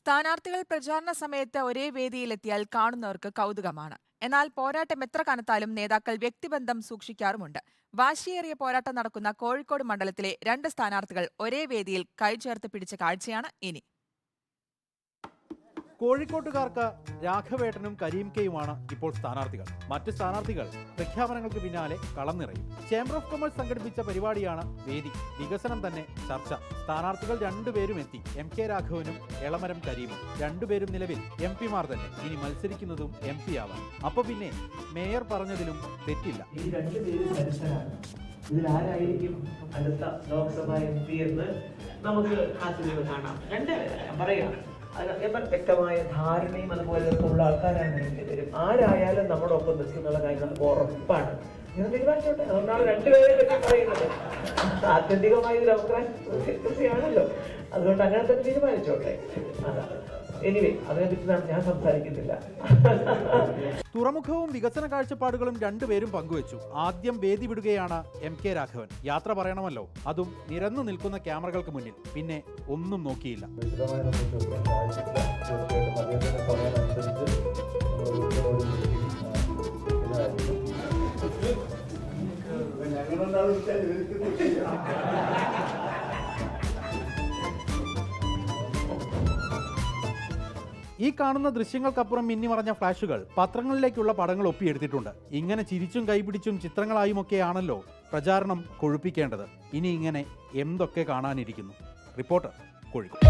സ്ഥാനാർത്ഥികൾ പ്രചാരണ സമയത്ത് ഒരേ വേദിയിലെത്തിയാൽ കാണുന്നവർക്ക് കൗതുകമാണ്. എന്നാൽ പോരാട്ടം എത്ര കനത്താലും നേതാക്കൾ വ്യക്തിബന്ധം സൂക്ഷിക്കാറുമുണ്ട്. വാശിയേറിയ പോരാട്ടം നടക്കുന്ന കോഴിക്കോട് മണ്ഡലത്തിലെ രണ്ട് സ്ഥാനാർത്ഥികൾ ഒരേ വേദിയിൽ കൈചേർത്ത് പിടിച്ച കാഴ്ചയാണ് ഇനി. കോഴിക്കോട്ടുകാർക്ക് രാഘവേട്ടനും കരീം കെയുമാണ് ഇപ്പോൾ സ്ഥാനാർത്ഥികൾ. മറ്റ് സ്ഥാനാർത്ഥികൾ പ്രഖ്യാപനങ്ങൾക്ക് പിന്നാലെ കളം നിറയും. ചേംബർ ഓഫ് കൊമേഴ്സ് സംഘടിപ്പിച്ച പരിപാടിയാണ് വേദി. വികസനം തന്നെ ചർച്ച. സ്ഥാനാർത്ഥികൾ രണ്ടുപേരും എത്തി. MK രാഘവനും എളമരം കരീമും. രണ്ടുപേരും നിലവിൽ MP മാർ തന്നെ. ഇനി മത്സരിക്കുന്നതും MP ആവാം. അപ്പൊ പിന്നെ മേയർ പറഞ്ഞതിലും തെറ്റില്ല. ഇതിലാരായിരിക്കും അടുത്ത ലോക്സഭാ MP എന്ന് നമുക്ക് കാത്തിരുന്ന് കാണാം. പറയാം, വ്യക്തമായ ധാരണയും അതുപോലെ ഉള്ള ആൾക്കാരാണ് വരും. ആരായാലും നമ്മുടെ ഒപ്പം നിൽക്കുന്നുള്ള കാര്യം നമുക്ക് ഉറപ്പാണ്. നിങ്ങൾ തീരുമാനിച്ചോട്ടെ. അതുകൊണ്ടാണ് രണ്ടുപേരെ പറ്റി പറയുന്നത്. ആത്യന്തികമായ ഒരു അഭിപ്രായമാണല്ലോ. അതുകൊണ്ട് അങ്ങനെ തന്നെ തീരുമാനിച്ചോട്ടെ. അതാണ്. എനിവേ, അതിനെപ്പറ്റി ഞാൻ സംസാരിക്കുന്നില്ല. തുറമുഖവും വികസന കാഴ്ചപ്പാടുകളും രണ്ടുപേരും പങ്കുവച്ചു. ആദ്യം വേദി വിടുകയാണ് MK രാഘവൻ. യാത്ര പറയണമല്ലോ, അതും നിരന്നു നിൽക്കുന്ന ക്യാമറകൾക്ക് മുന്നിൽ. പിന്നെ ഒന്നും നോക്കിയില്ല. ഈ കാണുന്ന ദൃശ്യങ്ങൾക്കപ്പുറം മിന്നിമറഞ്ഞ ഫ്ലാഷുകൾ പത്രങ്ങളിലേക്കുള്ള പടങ്ങൾ ഒപ്പിയെടുത്തിട്ടുണ്ട്. ഇങ്ങനെ ചിരിച്ചും കൈപിടിച്ചും ചിത്രങ്ങളായുമൊക്കെയാണല്ലോ പ്രചാരണം കൊഴുപ്പിക്കേണ്ടത്. ഇനി ഇങ്ങനെ എന്തൊക്കെ കാണാനിരിക്കുന്നു. റിപ്പോർട്ടർ, കോഴിക്കോട്.